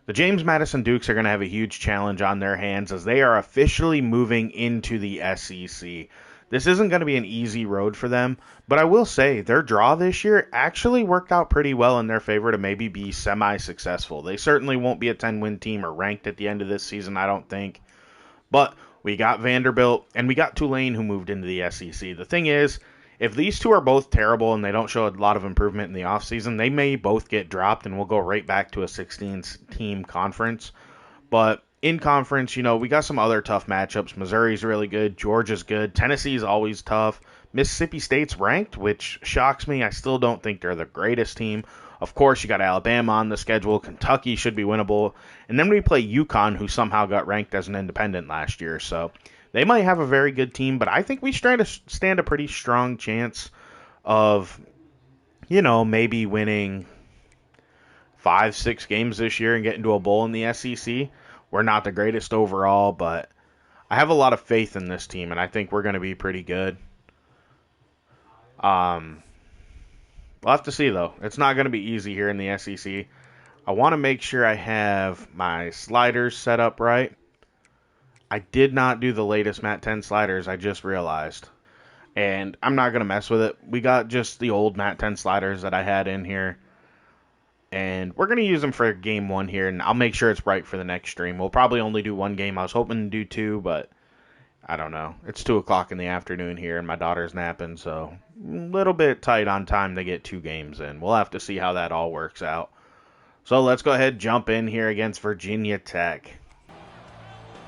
The James Madison Dukes are going to have a huge challenge on their hands as they are officially moving into the SEC. This isn't going to be an easy road for them, but I will say their draw this year actually worked out pretty well in their favor to maybe be semi-successful. They certainly won't be a 10-win team or ranked at the end of this season, I don't think. But we got Vanderbilt and we got Tulane who moved into the SEC. The thing is, if these two are both terrible and they don't show a lot of improvement in the offseason, they may both get dropped and we'll go right back to a 16-team conference. But in conference, we got some other tough matchups. Missouri's really good. Georgia's good. Tennessee's always tough. Mississippi State's ranked, which shocks me. I still don't think they're the greatest team. Of course, you got Alabama on the schedule. Kentucky should be winnable. And then we play UConn, who somehow got ranked as an independent last year. So they might have a very good team, but I think we stand a pretty strong chance of, maybe winning 5-6 games this year and getting to a bowl in the SEC. We're not the greatest overall, but I have a lot of faith in this team, and I think we're going to be pretty good. We'll have to see, though. It's not going to be easy here in the SEC. I want to make sure I have my sliders set up right. I did not do the latest Mat 10 sliders, I just realized. And I'm not going to mess with it. We got just the old Mat 10 sliders that I had in here. And we're going to use them for game one here, and I'll make sure it's right for the next stream. We'll probably only do one game. I was hoping to do two, but I don't know. It's 2 o'clock in the afternoon here, and my daughter's napping, so a little bit tight on time to get 2 games in. We'll have to see how that all works out. So let's go ahead and jump in here against Virginia Tech.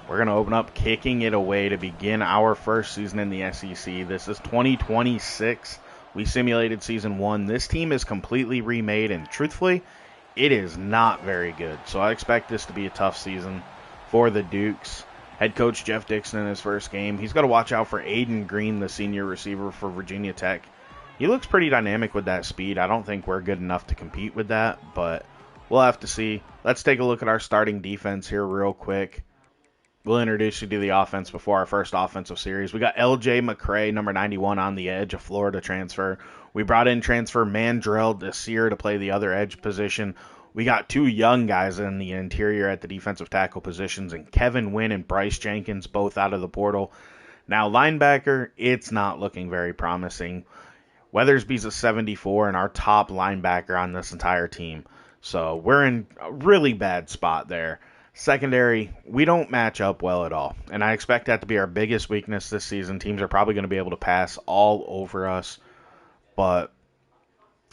We're going to open up kicking it away to begin our first season in the SEC. This is 2026. We simulated season 1. This team is completely remade, and truthfully, it is not very good. So I expect this to be a tough season for the Dukes. Head coach Jeff Dixon in his first game. He's got to watch out for Aiden Green, the senior receiver for Virginia Tech. He looks pretty dynamic with that speed. I don't think we're good enough to compete with that, but we'll have to see. Let's take a look at our starting defense here real quick. We'll introduce you to the offense before our first offensive series. We got L.J. McCray, number 91, on the edge, a Florida transfer. We brought in transfer Mandrell Desir to play the other edge position. We got 2 young guys in the interior at the defensive tackle positions, and Kevin Wynn and Bryce Jenkins both out of the portal. Now, linebacker, it's not looking very promising. Weathersby's a 74 and our top linebacker on this entire team. So we're in a really bad spot there. Secondary, we don't match up well at all, and I expect that to be our biggest weakness this season. Teams are probably going to be able to pass all over us, but,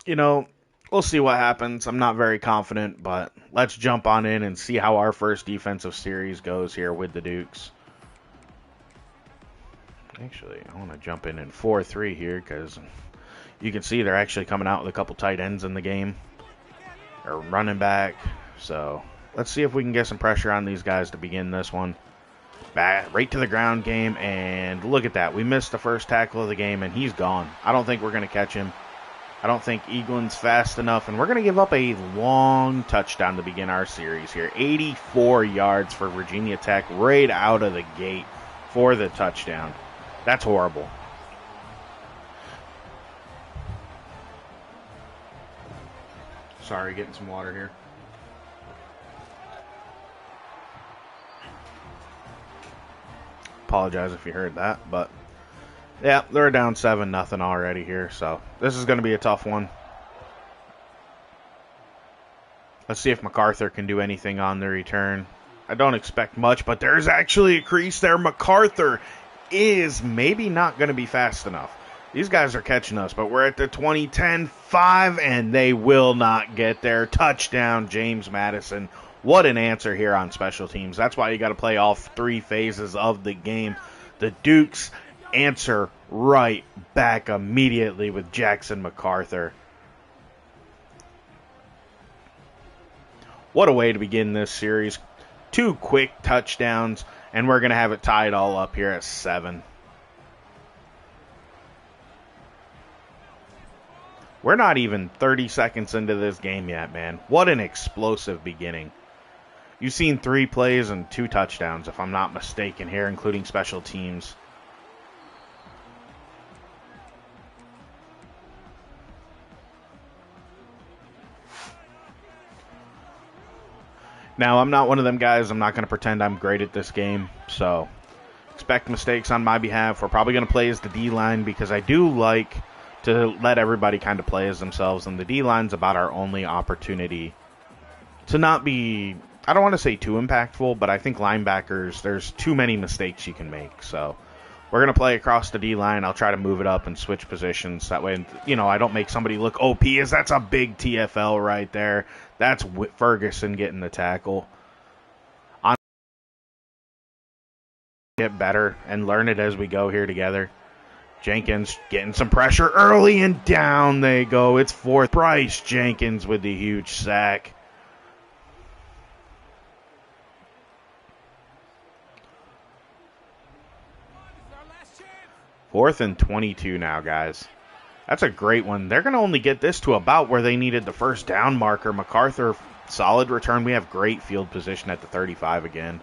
we'll see what happens. I'm not very confident, but let's jump on in and see how our first defensive series goes here with the Dukes. Actually, I want to jump in 4-3 here because you can see they're actually coming out with a couple tight ends in the game, or running back, so let's see if we can get some pressure on these guys to begin this one. Back right to the ground game, and look at that. We missed the first tackle of the game, and he's gone. I don't think we're going to catch him. I don't think Eaglin's fast enough, and we're going to give up a long touchdown to begin our series here. 84 yards for Virginia Tech right out of the gate for the touchdown. That's horrible. Sorry, getting some water here. Apologize if you heard that, but yeah, they're down 7-0 already here, so this is going to be a tough one. Let's see if MacArthur can do anything on the return. I don't expect much, but there's actually a crease there. MacArthur is maybe not going to be fast enough. These guys are catching us, but we're at the 20-10-5, and they will not get there. Touchdown, James Madison. What an answer here on special teams. That's why you got to play all 3 phases of the game. The Dukes answer right back immediately with Jackson MacArthur. What a way to begin this series. 2 quick touchdowns, and we're going to have it tied all up here at 7. We're not even 30 seconds into this game yet, man. What an explosive beginning. You've seen 3 plays and 2 touchdowns, if I'm not mistaken here, including special teams. Now, I'm not one of them guys. I'm not going to pretend I'm great at this game, so expect mistakes on my behalf. We're probably going to play as the D-line because I do like to let everybody kind of play as themselves, and the D-line's about our only opportunity to not be, I don't want to say too impactful, but I think linebackers, there's too many mistakes you can make. So we're going to play across the D-line. I'll try to move it up and switch positions. That way, I don't make somebody look OP, as that's a big TFL right there. That's Ferguson getting the tackle. Get better and learn it as we go here together. Jenkins getting some pressure early, and down they go. It's fourth. Bryce Jenkins with the huge sack. Fourth and 22 now, guys. That's a great one. They're going to only get this to about where they needed the first down marker. MacArthur, solid return. We have great field position at the 35 again.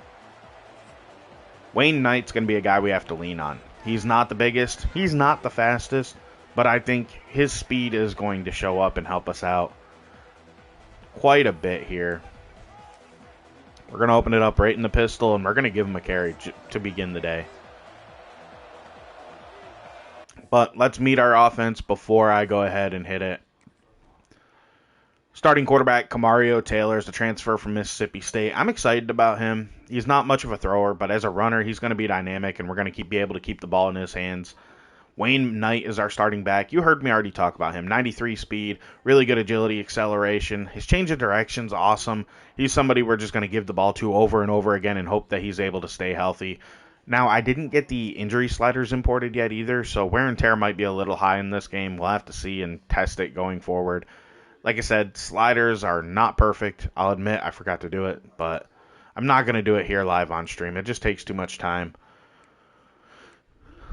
Wayne Knight's going to be a guy we have to lean on. He's not the biggest. He's not the fastest. But I think his speed is going to show up and help us out quite a bit here. We're going to open it up right in the pistol, and we're going to give him a carry to begin the day. But let's meet our offense before I go ahead and hit it. Starting quarterback, Camario Taylor is the transfer from Mississippi State. I'm excited about him. He's not much of a thrower, but as a runner, he's going to be dynamic, and we're going to be able to keep the ball in his hands. Wayne Knight is our starting back. You heard me already talk about him. 93 speed, really good agility, acceleration. His change of direction's awesome. He's somebody we're just going to give the ball to over and over again and hope that he's able to stay healthy. Now, I didn't get the injury sliders imported yet either, so wear and tear might be a little high in this game. We'll have to see and test it going forward. Like I said, sliders are not perfect. I'll admit I forgot to do it, but I'm not going to do it here live on stream. It just takes too much time.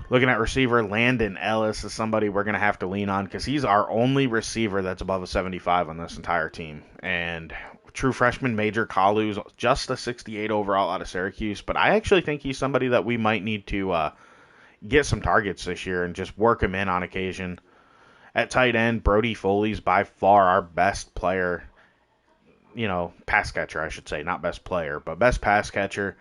Looking at receiver, Landon Ellis is somebody we're going to have to lean on because he's our only receiver that's above a 75 on this entire team. And true freshman Major Kalu's just a 68 overall out of Syracuse, but I actually think he's somebody that we might need to get some targets this year and just work him in on occasion. At tight end, Brody Foley's by far our best player, pass catcher, I should say. Not best player, but best pass catcher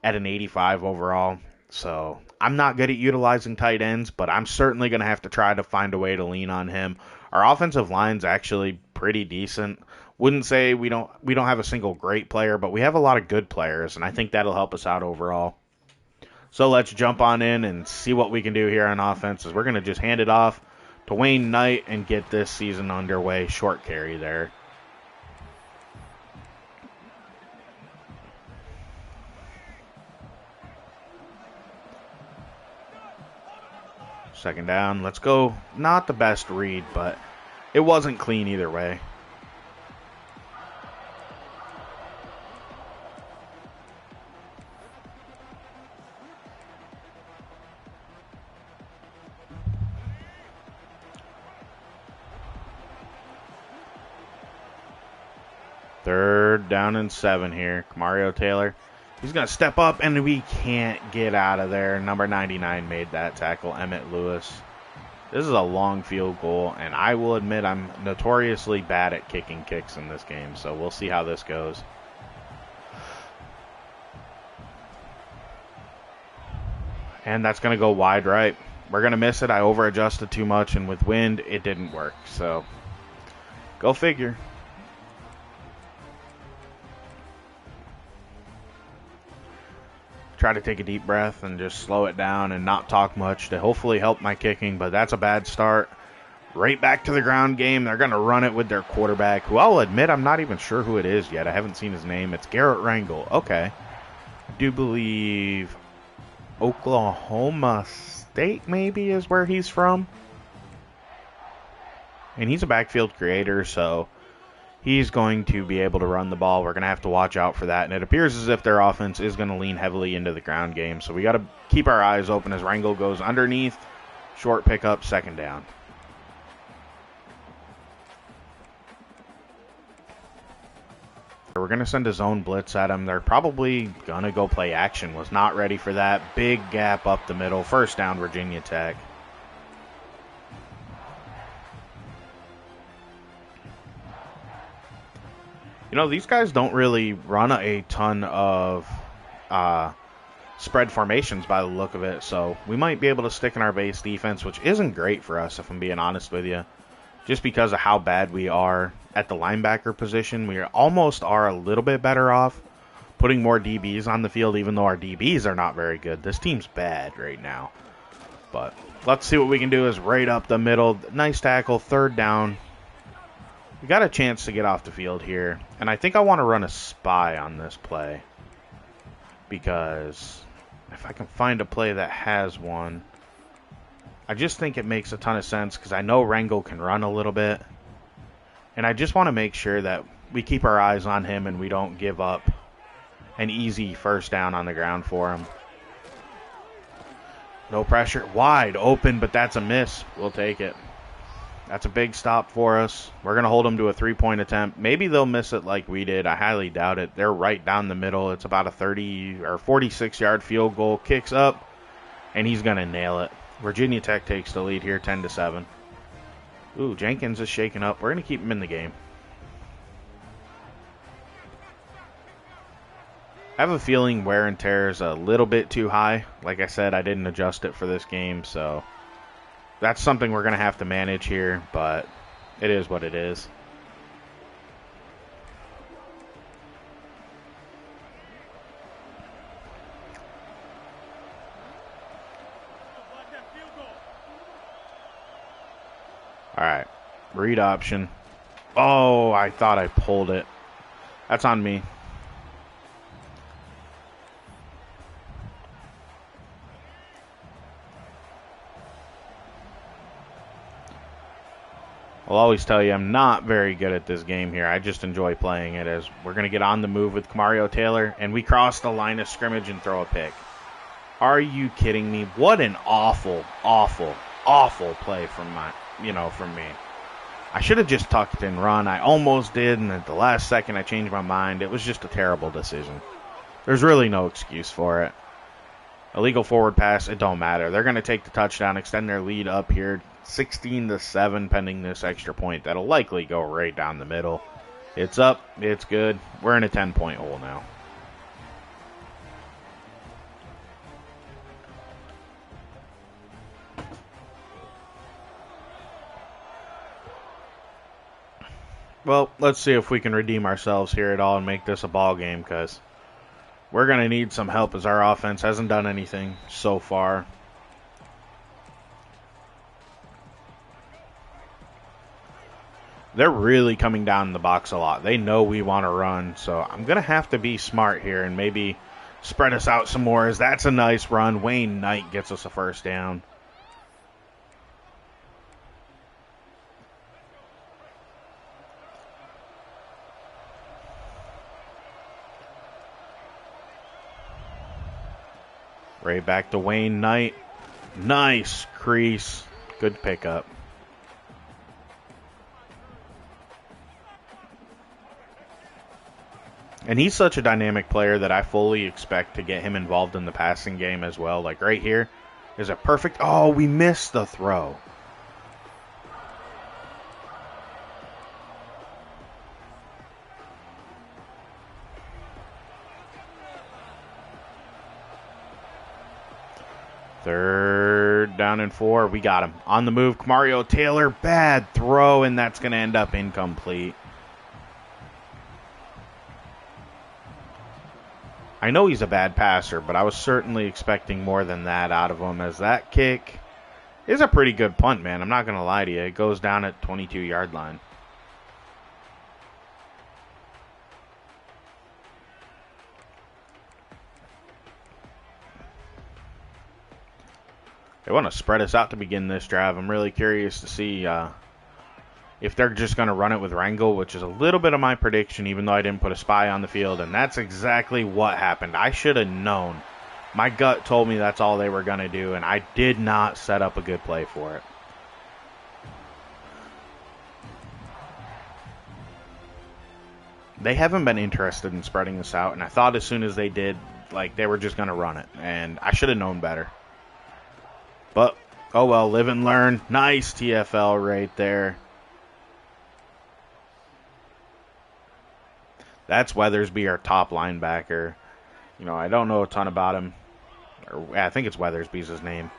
at an 85 overall. So I'm not good at utilizing tight ends, but I'm certainly going to have to try to find a way to lean on him. Our offensive line's actually pretty decent. Wouldn't say we don't have a single great player, but we have a lot of good players, and I think that'll help us out overall. So let's jump on in and see what we can do here on offense. We're going to just hand it off to Wayne Knight and get this season underway. Short carry there. Second down. Let's go. Not the best read, but it wasn't clean either way. Third down and 7 here. Camario Taylor. He's going to step up, and we can't get out of there. Number 99 made that tackle, Emmett Lewis. This is a long field goal, and I will admit I'm notoriously bad at kicking kicks in this game, so we'll see how this goes. And that's going to go wide right. We're going to miss it. I over-adjusted too much, and with wind, it didn't work. So, go figure. Try to take a deep breath and just slow it down and not talk much to hopefully help my kicking, but that's a bad start. Right back to the ground game. They're going to run it with their quarterback, who I'll admit I'm not even sure who it is yet. I haven't seen his name. It's Garrett Rangel. Okay. I do believe Oklahoma State maybe is where he's from. And he's a backfield creator, so he's going to be able to run the ball. We're going to have to watch out for that. And it appears as if their offense is going to lean heavily into the ground game. So we got to keep our eyes open as Rangel goes underneath. Short pickup, second down. We're going to send a zone blitz at them. They're probably going to go play action. Was not ready for that. Big gap up the middle. First down, Virginia Tech. These guys don't really run a ton of uh, spread formations by the look of it, so we might be able to stick in our base defense, which isn't great for us, if I'm being honest with you. Just because of how bad we are at the linebacker position, we almost are a little bit better off putting more DBs on the field, even though our DBs are not very good. This team's bad right now. But let's see what we can do is right up the middle. Nice tackle, third down. We got a chance to get off the field here, and I think I want to run a spy on this play, because if I can find a play that has one, I just think it makes a ton of sense because I know Rangel can run a little bit, and I just want to make sure that we keep our eyes on him and we don't give up an easy first down on the ground for him. No pressure, wide open, but that's a miss. We'll take it. That's a big stop for us. We're going to hold them to a 3-point attempt. Maybe they'll miss it like we did. I highly doubt it. They're right down the middle. It's about a 30 or 46-yard field goal. Kicks up, and he's going to nail it. Virginia Tech takes the lead here, 10-7. Ooh, Jenkins is shaking up. We're going to keep him in the game. I have a feeling wear and tear is a little bit too high. Like I said, I didn't adjust it for this game, so that's something we're going to have to manage here, but it is what it is. All right, read option. Oh, I thought I pulled it. That's on me. I'll always tell you I'm not very good at this game here. I just enjoy playing it, as we're going to get on the move with Kamario Taylor, and we cross the line of scrimmage and throw a pick. Are you kidding me? What an awful, awful, awful play from me. I should have just tucked and run. I almost did, and at the last second I changed my mind. It was just a terrible decision. There's really no excuse for it. Illegal forward pass, it don't matter. They're going to take the touchdown, extend their lead up here, 16-7, pending this extra point. That'll likely go right down the middle. It's up. It's good. We're in a 10-point hole now. Well, let's see if we can redeem ourselves here at all and make this a ball game, because we're going to need some help, as our offense hasn't done anything so far. They're really coming down in the box a lot. They know we want to run, so I'm going to have to be smart here and maybe spread us out some more, as that's a nice run. Wayne Knight gets us a first down. Right back to Wayne Knight. Nice crease. Good pickup. And he's such a dynamic player that I fully expect to get him involved in the passing game as well. Like right here is a perfect... Oh, we missed the throw. Third down and 4. We got him. On the move, Kamario Taylor. Bad throw, and that's going to end up incomplete. I know he's a bad passer, but I was certainly expecting more than that out of him, as that kick is a pretty good punt, man. I'm not going to lie to you. It goes down at 22-yard line. They want to spread us out to begin this drive. I'm really curious to see if they're just going to run it with Rangel, which is a little bit of my prediction, even though I didn't put a spy on the field. And that's exactly what happened. I should have known. My gut told me that's all they were going to do, and I did not set up a good play for it. They haven't been interested in spreading this out, and I thought as soon as they did, like, they were just going to run it. And I should have known better. But, oh well, live and learn. Nice TFL right there. That's Weathersby, our top linebacker. You know, I don't know a ton about him. I think it's Weathersby's his name.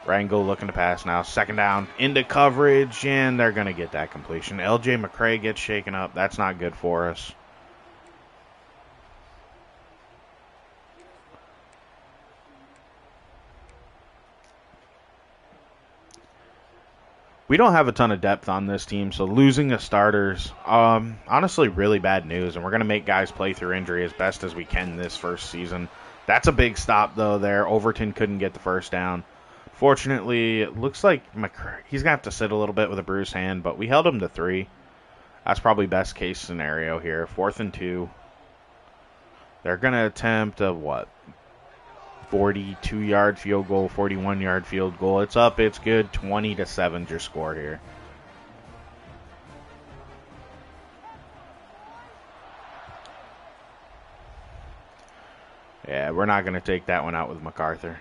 Rango looking to pass now. Second down into coverage, and they're going to get that completion. LJ McCray gets shaken up. That's not good for us. We don't have a ton of depth on this team, so losing the starters, honestly, really bad news. And we're going to make guys play through injury as best as we can this first season. That's a big stop, though, there. Overton couldn't get the first down. Fortunately, it looks like he's going to have to sit a little bit with a bruised hand, but we held him to 3. That's probably best case scenario here. 4th and 2. They're going to attempt a, 42-yard field goal, 41-yard field goal. It's up. It's good. 20-7 your score here. Yeah, we're not going to take that one out with MacArthur.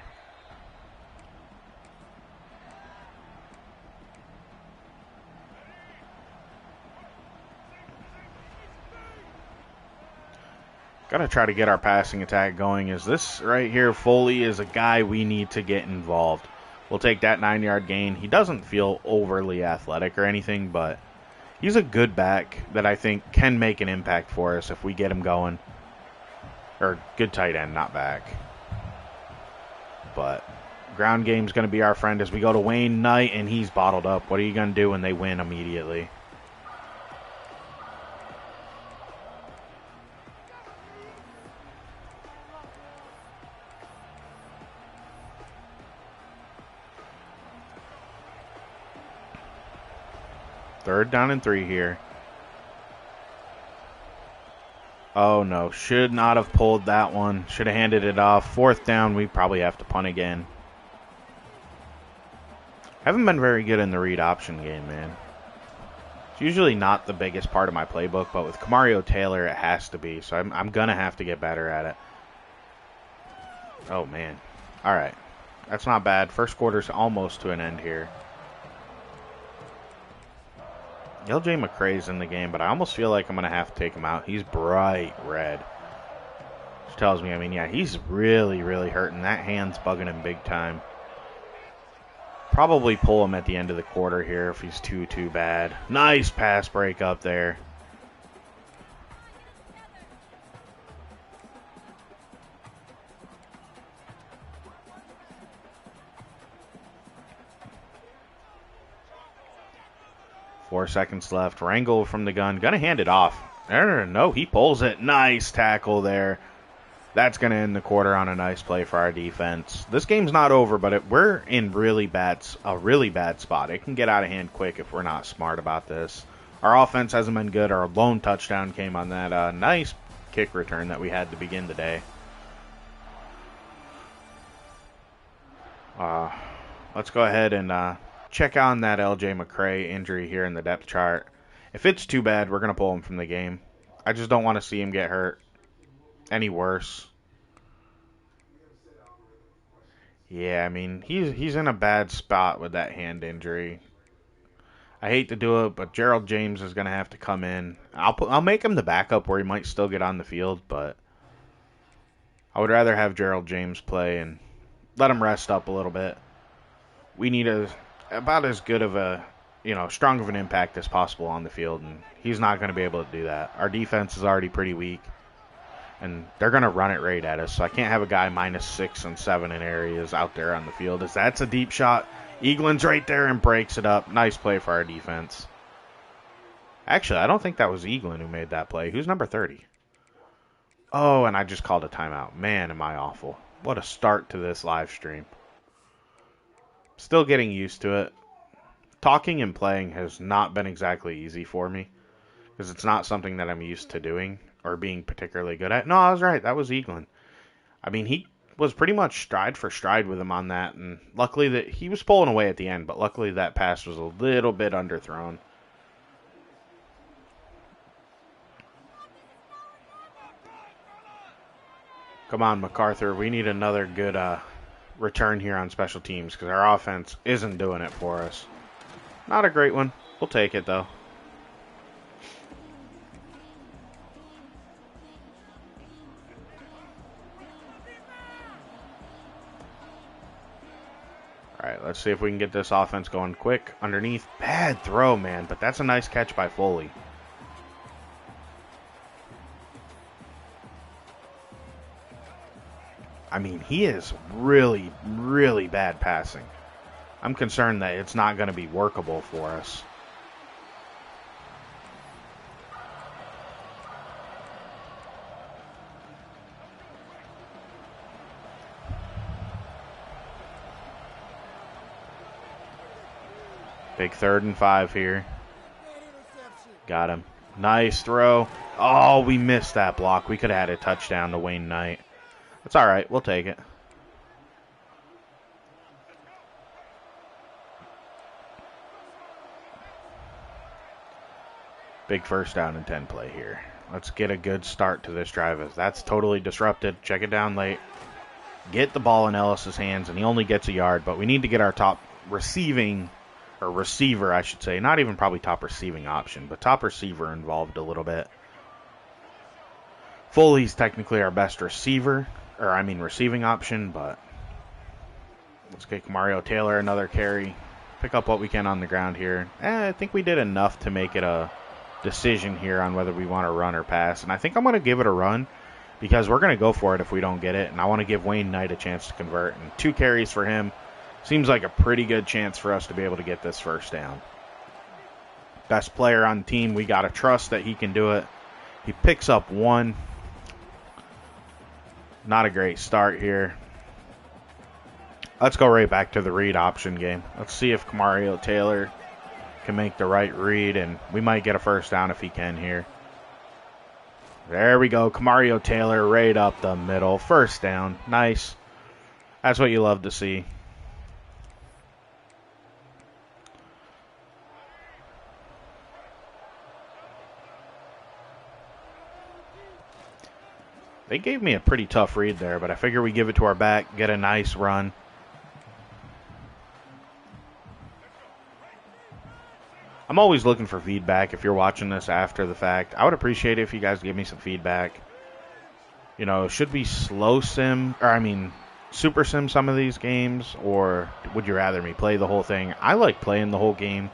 Got to try to get our passing attack going. Is this right here, Foley, is a guy we need to get involved. We'll take that 9-yard gain. He doesn't feel overly athletic or anything, but he's a good back that I think can make an impact for us if we get him going. Or good tight end, not back. But ground game's going to be our friend as we go to Wayne Knight, and he's bottled up. What are you going to do when they win immediately? Third down and 3 here. Oh, no. Should not have pulled that one. Should have handed it off. 4th down, we probably have to punt again. Haven't been very good in the read option game, man. It's usually not the biggest part of my playbook, but with Kamario Taylor, it has to be. So I'm going to have to get better at it. Oh, man. All right. That's not bad. First quarter's almost to an end here. LJ McCray's in the game, but I almost feel like I'm going to have to take him out. He's bright red. Which tells me, I mean, yeah, he's really, really hurting. That hand's bugging him big time. Probably pull him at the end of the quarter here if he's too bad. Nice pass break up there. Four seconds left. Wrangle from the gun. Gonna hand it off. No, he pulls it. Nice tackle there. That's going to end the quarter on a nice play for our defense. This game's not over, but we're in a really bad spot. It can get out of hand quick if we're not smart about this. Our offense hasn't been good. Our lone touchdown came on that nice kick return that we had to begin the day. Let's go ahead and check on that LJ McCray injury here in the depth chart. If it's too bad, we're going to pull him from the game. I just don't want to see him get hurt any worse. Yeah, I mean, he's in a bad spot with that hand injury. I hate to do it, but Gerald James is going to have to come in. I'll make him the backup where he might still get on the field, but I would rather have Gerald James play and let him rest up a little bit. We need about as good of a, strong of an impact as possible on the field, and he's not going to be able to do that. Our defense is already pretty weak, and they're going to run it right at us, so I can't have a guy -6 and 7 in areas out there on the field. That's a deep shot. Eaglin's right there and breaks it up. Nice play for our defense. Actually, I don't think that was Eaglin who made that play. Who's number 30? Oh, and I just called a timeout. Man, am I awful. What a start to this live stream. Still getting used to it. Talking and playing has not been exactly easy for me because it's not something that I'm used to doing or being particularly good at. No, I was right. That was Eaglin. I mean, he was pretty much stride for stride with him on that, and luckily that he was pulling away at the end, but luckily that pass was a little bit underthrown. Come on, MacArthur. We need another good return here on special teams because our offense isn't doing it for us. Not a great one. We'll take it, though. All right, let's see if we can get this offense going quick. Underneath. Bad throw, man, but that's a nice catch by Foley. I mean, he is really, really bad passing. I'm concerned that it's not going to be workable for us. Big 3rd and 5 here. Got him. Nice throw. Oh, we missed that block. We could have had a touchdown to Wayne Knight. That's all right. We'll take it. Big 1st down and 10 play here. Let's get a good start to this drive. That's totally disrupted. Check it down late. Get the ball in Ellis's hands, and he only gets a yard, but we need to get our top receiver, I should say. Not even probably top receiving option, but top receiver involved a little bit. Foley's technically our best receiver, receiving option, but let's get Mario Taylor another carry. Pick up what we can on the ground here. I think we did enough to make it a decision here on whether we want to run or pass, and I think I'm going to give it a run because we're going to go for it if we don't get it, and I want to give Wayne Knight a chance to convert, and 2 carries for him seems like a pretty good chance for us to be able to get this 1st down. Best player on the team, we got to trust that he can do it. He picks up 1. Not a great start here. Let's go right back to the read option game. Let's see if Mario Taylor can make the right read, and we might get a 1st down if he can here. There we go. Mario Taylor right up the middle. 1st down. Nice. That's what you love to see. They gave me a pretty tough read there, but I figure we give it to our back, get a nice run. I'm always looking for feedback if you're watching this after the fact. I would appreciate it if you guys give me some feedback. You know, should we super sim some of these games, or would you rather me play the whole thing? I like playing the whole game,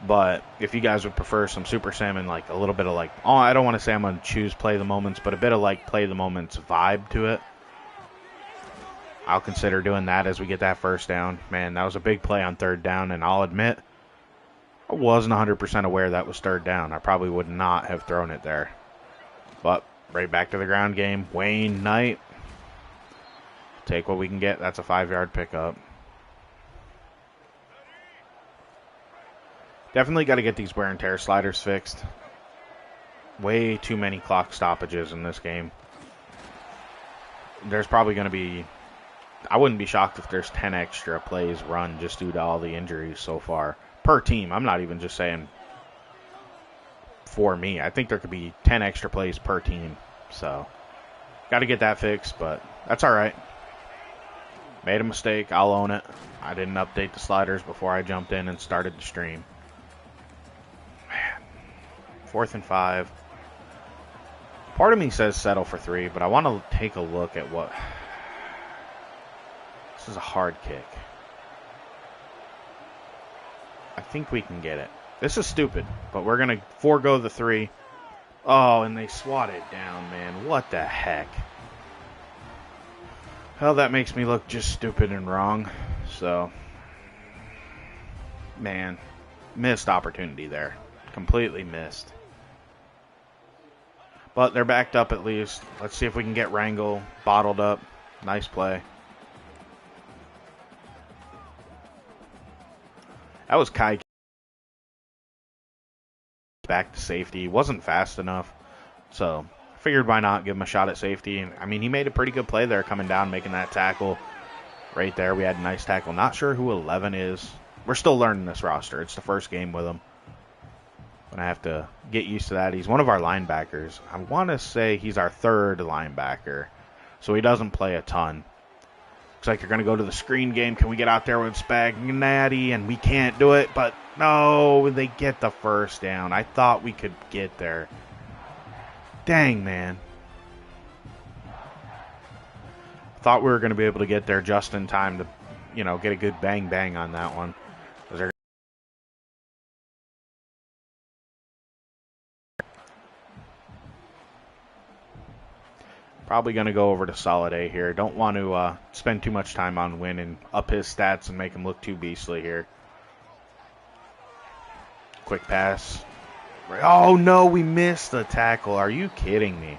but if you guys would prefer some super sim and like a little bit of like, I don't want to say I'm going to choose play the moments, but a bit of like play the moments vibe to it, I'll consider doing that as we get that 1st down. Man, that was a big play on 3rd down, and I'll admit, I wasn't 100% aware that was 3rd down. I probably would not have thrown it there. But right back to the ground game. Wayne Knight. Take what we can get. That's a 5-yard pickup. Definitely got to get these wear and tear sliders fixed. Way too many clock stoppages in this game. There's probably going to be... I wouldn't be shocked if there's 10 extra plays run just due to all the injuries so far. Per team. I'm not even just saying for me. I think there could be 10 extra plays per team. So, got to get that fixed, but that's all right. Made a mistake. I'll own it. I didn't update the sliders before I jumped in and started the stream. Man. 4th and 5. Part of me says settle for 3, but I want to take a look at what... This is a hard kick. I think we can get it. This is stupid, but we're going to forego the 3. Oh, and they swat it down, man. What the heck? Well, that makes me look just stupid and wrong. So, man, missed opportunity there. Completely missed. But they're backed up at least. Let's see if we can get Rangel bottled up. Nice play. That was Kai. Back to safety. Wasn't fast enough. So, figured why not give him a shot at safety. And I mean, he made a pretty good play there coming down, making that tackle. Right there, we had a nice tackle. Not sure who 11 is. We're still learning this roster. It's the first game with him. But I have to get used to that. He's one of our linebackers. I want to say he's our 3rd linebacker. So he doesn't play a ton. Looks like they're going to go to the screen game. Can we get out there with Spaghetti? And we can't do it. But no, they get the 1st down. I thought we could get there. Dang, man. Thought we were going to be able to get there just in time to get a good bang on that one. They're probably going to go over to solid A here. Don't want to spend too much time on Win and up his stats and make him look too beastly here. Quick pass. Oh, no, we missed the tackle. Are you kidding me?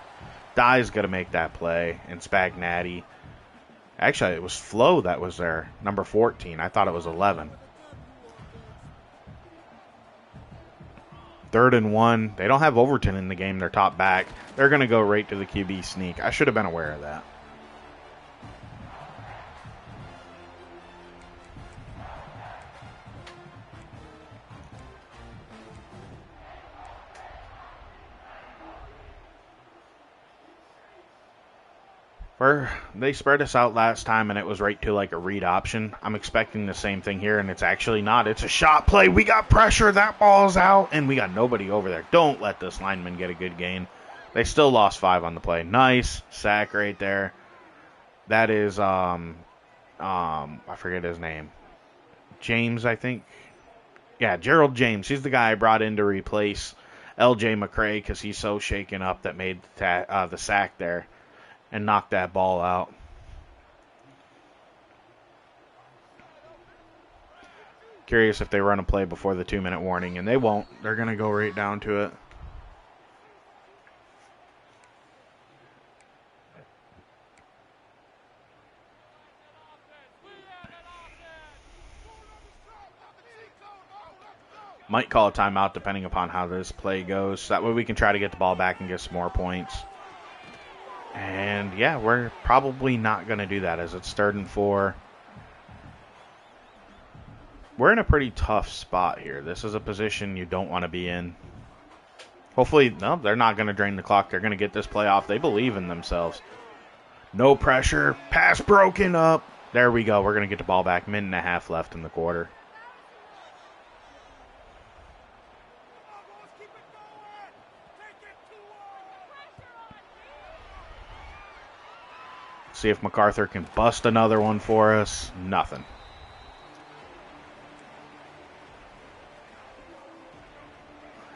Dye's going to make that play, and Spagnati. Actually, it was Flo that was there, number 14. I thought it was 11. 3rd and 1. They don't have Overton in the game, their top back. They're going to go right to the QB sneak. I should have been aware of that. They spread us out last time, and it was right to like a read option. I'm expecting the same thing here, and it's actually not. It's a shot play. We got pressure. That ball's out, and we got nobody over there. Don't let this lineman get a good gain. They still lost 5 on the play. Nice sack right there. That is, I forget his name. James, I think. Yeah, Gerald James. He's the guy I brought in to replace L.J. McCray because he's so shaken up that made the sack there and knocked that ball out. Curious if they run a play before the 2-minute warning, and they won't. They're going to go right down to it. Might call a timeout depending upon how this play goes. That way we can try to get the ball back and get some more points. And, yeah, we're probably not going to do that as it's 3rd and 4. We're in a pretty tough spot here. This is a position you don't want to be in. Hopefully, no, they're not going to drain the clock. They're going to get this play off. They believe in themselves. No pressure. Pass broken up. There we go. We're going to get the ball back. 1.5 left in the quarter. See if MacArthur can bust another one for us. Nothing.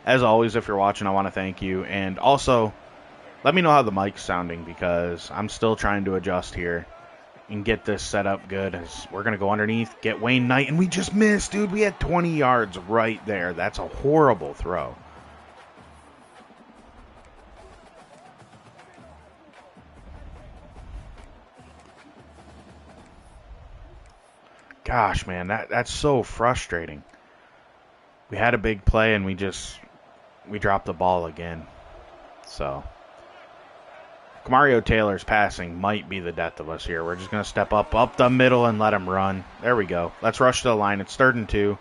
As always, if you're watching, I want to thank you. And also, let me know how the mic's sounding because I'm still trying to adjust here and get this set up good. As we're going to go underneath, get Wayne Knight, and we just missed, dude. We had 20 yards right there. That's a horrible throw. Gosh, man, that's so frustrating. We had a big play, and we dropped the ball again. So, Mario Taylor's passing might be the death of us here. We're just going to step up the middle and let him run. There we go. Let's rush to the line. It's 3rd and 2.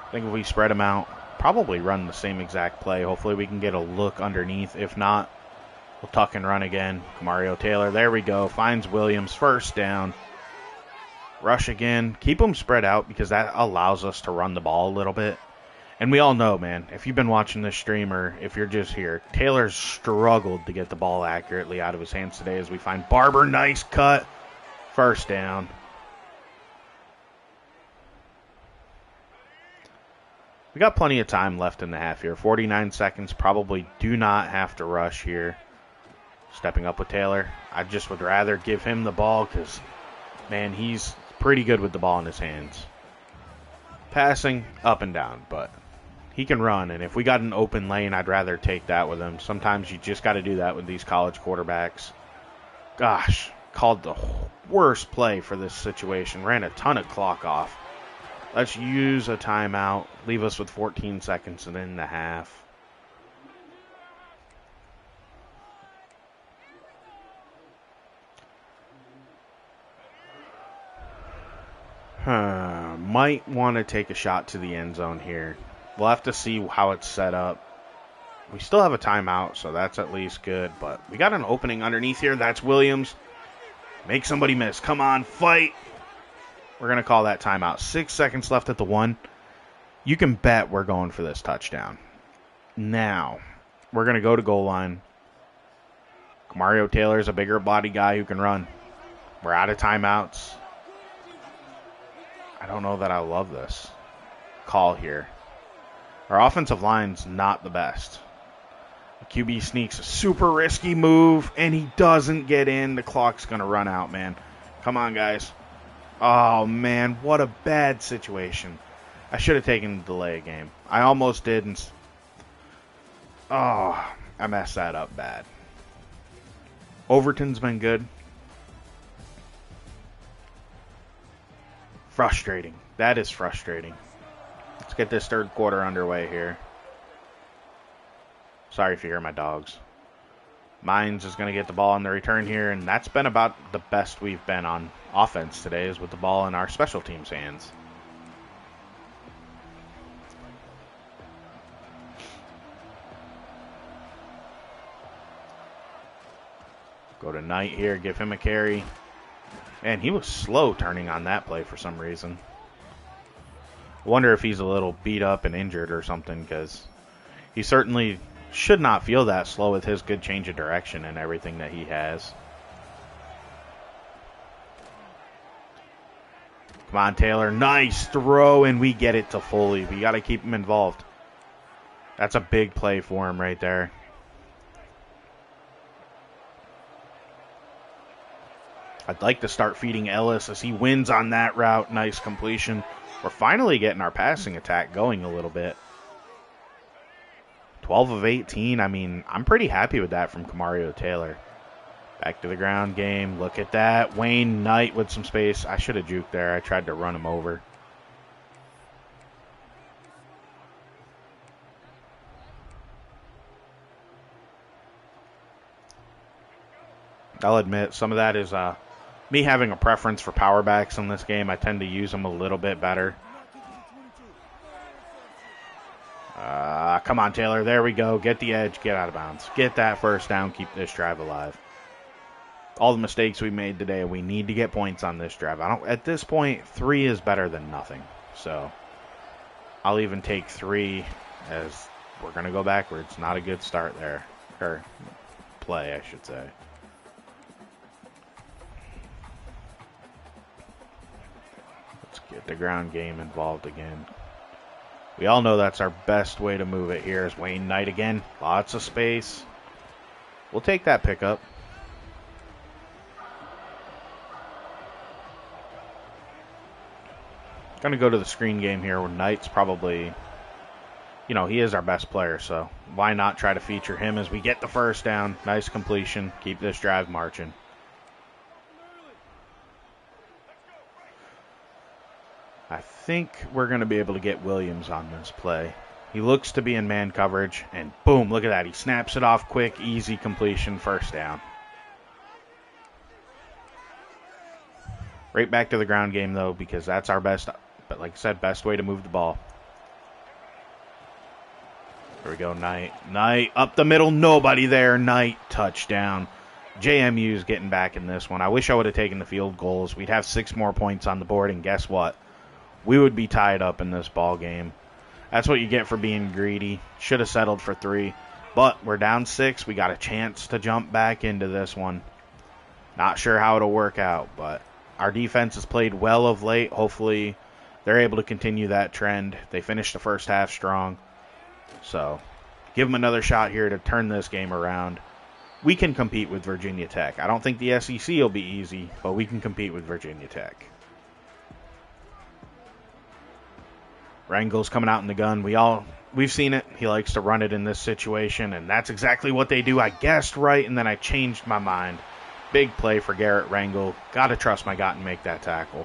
I think if we spread him out, probably run the same exact play. Hopefully we can get a look underneath. If not, we'll tuck and run again. Mario Taylor, there we go. Finds Williams, 1st down. Rush again. Keep them spread out because that allows us to run the ball a little bit. And we all know, man, if you've been watching this stream or if you're just here, Taylor's struggled to get the ball accurately out of his hands today as we find Barber. Nice cut. 1st down. We got plenty of time left in the half here. 49 seconds. Probably do not have to rush here. Stepping up with Taylor. I just would rather give him the ball because, man, he's pretty good with the ball in his hands. Passing up and down, but he can run, and if we got an open lane, I'd rather take that with him. Sometimes you just got to do that with these college quarterbacks. Gosh, called the worst play for this situation. Ran a ton of clock off. Let's use a timeout. Leave us with 14 seconds and in the half. Might want to take a shot to the end zone here. We'll have to see how it's set up. We still have a timeout, so that's at least good. But we got an opening underneath here. That's Williams. Make somebody miss. Come on, fight. We're going to call that timeout. 6 seconds left at the 1. You can bet we're going for this touchdown. Now, we're going to go to goal line. Mario Taylor's a bigger body guy who can run. We're out of timeouts. I don't know that I love this call here. Our offensive line's not the best. The QB sneaks a super risky move, and he doesn't get in. The clock's going to run out, man. Come on, guys. Oh, man, what a bad situation. I should have taken the delay game. I almost did. I messed that up bad. Overton's been good. Frustrating. That is frustrating. Let's get this third quarter underway here. Sorry if you hear my dogs. Mines is going to get the ball on the return here, and that's been about the best we've been on offense today, is with the ball in our special teams' hands. Go to Knight here, give him a carry. Man, he was slow turning on that play for some reason. I wonder if he's a little beat up and injured or something, because he certainly should not feel that slow with his good change of direction and everything that he has. Come on, Taylor. Nice throw, and we get it to Foley. We got to keep him involved. That's a big play for him right there. I'd like to start feeding Ellis as he wins on that route. Nice completion. We're finally getting our passing attack going a little bit. 12 of 18. I mean, I'm pretty happy with that from Kamario Taylor. Back to the ground game. Look at that. Wayne Knight with some space. I should have juked there. I tried to run him over. I'll admit, some of that is me having a preference for power backs in this game. I tend to use them a little bit better. Come on, Taylor. There we go. Get the edge. Get out of bounds. Get that first down. Keep this drive alive. All the mistakes we made today, we need to get points on this drive. At this point, 3 is better than nothing. So I'll even take 3 as we're going to go backwards. Not a good start there. Or play, I should say. Let's get the ground game involved again. We all know that's our best way to move it here is Wayne Knight again. Lots of space. We'll take that pickup. Going to go to the screen game here where Knight's probably, he is our best player, so why not try to feature him as we get the first down. Nice completion. Keep this drive marching. I think we're going to be able to get Williams on this play. He looks to be in man coverage, and boom, look at that. He snaps it off quick, easy completion, first down. Right back to the ground game, though, because that's our best, but like I said, best way to move the ball. Here we go, Knight. Knight up the middle, nobody there. Knight, touchdown. JMU's getting back in this one. I wish I would have taken the field goals. We'd have 6 more points on the board, and guess what? We would be tied up in this ball game. That's what you get for being greedy. Should have settled for 3. But we're down 6. We got a chance to jump back into this one. Not sure how it'll work out, but our defense has played well of late. Hopefully they're able to continue that trend. They finished the first half strong. So give them another shot here to turn this game around. We can compete with Virginia Tech. I don't think the SEC will be easy, but we can compete with Virginia Tech. Rangel's coming out in the gun. We've seen it. He likes to run it in this situation, and that's exactly what they do. I guessed right, and then I changed my mind. Big play for Garrett Rangel. Got to trust my gut and make that tackle.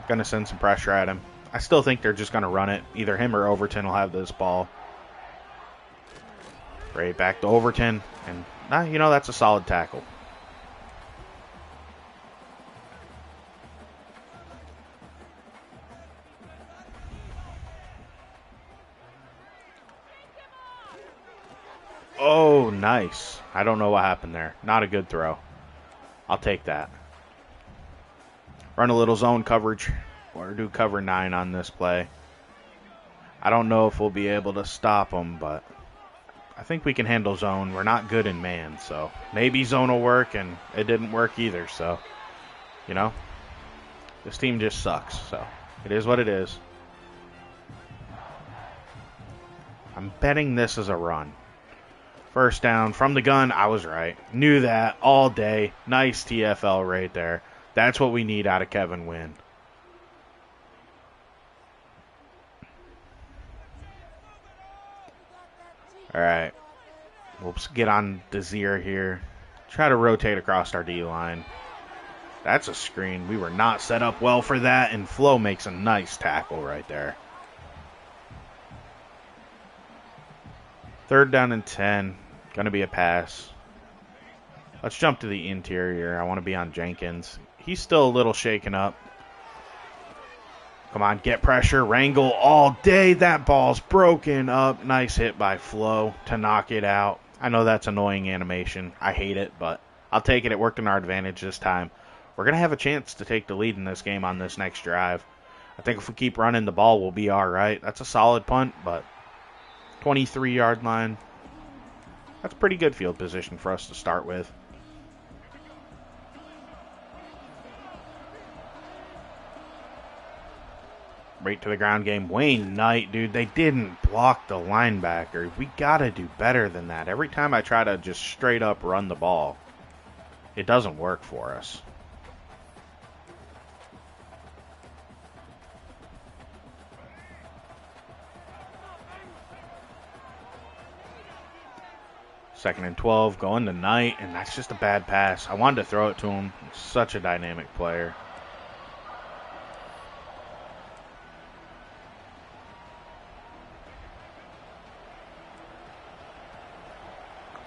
Going to send some pressure at him. I still think they're just going to run it. Either him or Overton will have this ball. Right back to Overton, and that's a solid tackle. Oh, nice. I don't know what happened there. Not a good throw. I'll take that. Run a little zone coverage or do cover 9 on this play. I don't know if we'll be able to stop them, but I think we can handle zone. We're not good in man, so maybe zone will work, and it didn't work either, so You know? This team just sucks, so it is what it is. I'm betting this is a run. First down from the gun. I was right. Knew that all day. Nice TFL right there. That's what we need out of Kevin Wynn. All right. We'll get on Desir here. Try to rotate across our D-line. That's a screen. We were not set up well for that, and Flo makes a nice tackle right there. 3rd down and 10. Going to be a pass. Let's jump to the interior. I want to be on Jenkins. He's still a little shaken up. Come on, get pressure. Wrangle all day. That ball's broken up. Nice hit by Flo to knock it out. I know that's annoying animation. I hate it, but I'll take it. It worked in our advantage this time. We're going to have a chance to take the lead in this game on this next drive. I think if we keep running the ball, we'll be all right. That's a solid punt, but 23-yard line. That's pretty good field position for us to start with. Right to the ground game. Wayne Knight, dude, they didn't block the linebacker. We got to do better than that. Every time I try to just straight up run the ball, it doesn't work for us. Second and 12, going to Knight, and that's just a bad pass. I wanted to throw it to him. He's such a dynamic player.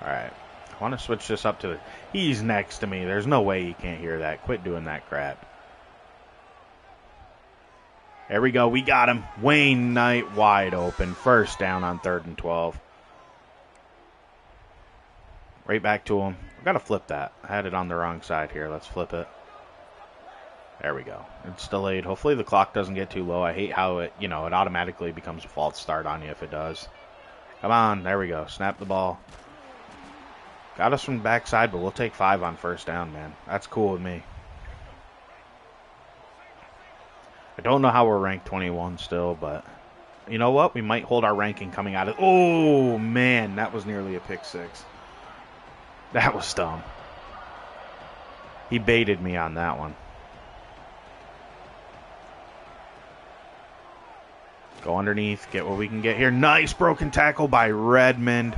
All right. I want to switch this up to the... He's next to me. There's no way he can't hear that. Quit doing that crap. There we go. We got him. Wayne Knight wide open. First down on 3rd and 12. Right back to him. I've got to flip that. I had it on the wrong side here. Let's flip it. There we go. It's delayed. Hopefully the clock doesn't get too low. I hate how it, it automatically becomes a false start on you if it does. Come on. There we go. Snap the ball. Got us from the backside, but we'll take 5 on 1st down, man. That's cool with me. I don't know how we're ranked 21 still, but you know what? We might hold our ranking coming out of... Oh, man. That was nearly a pick 6. That was dumb. He baited me on that one. Go underneath. Get what we can get here. Nice broken tackle by Redmond.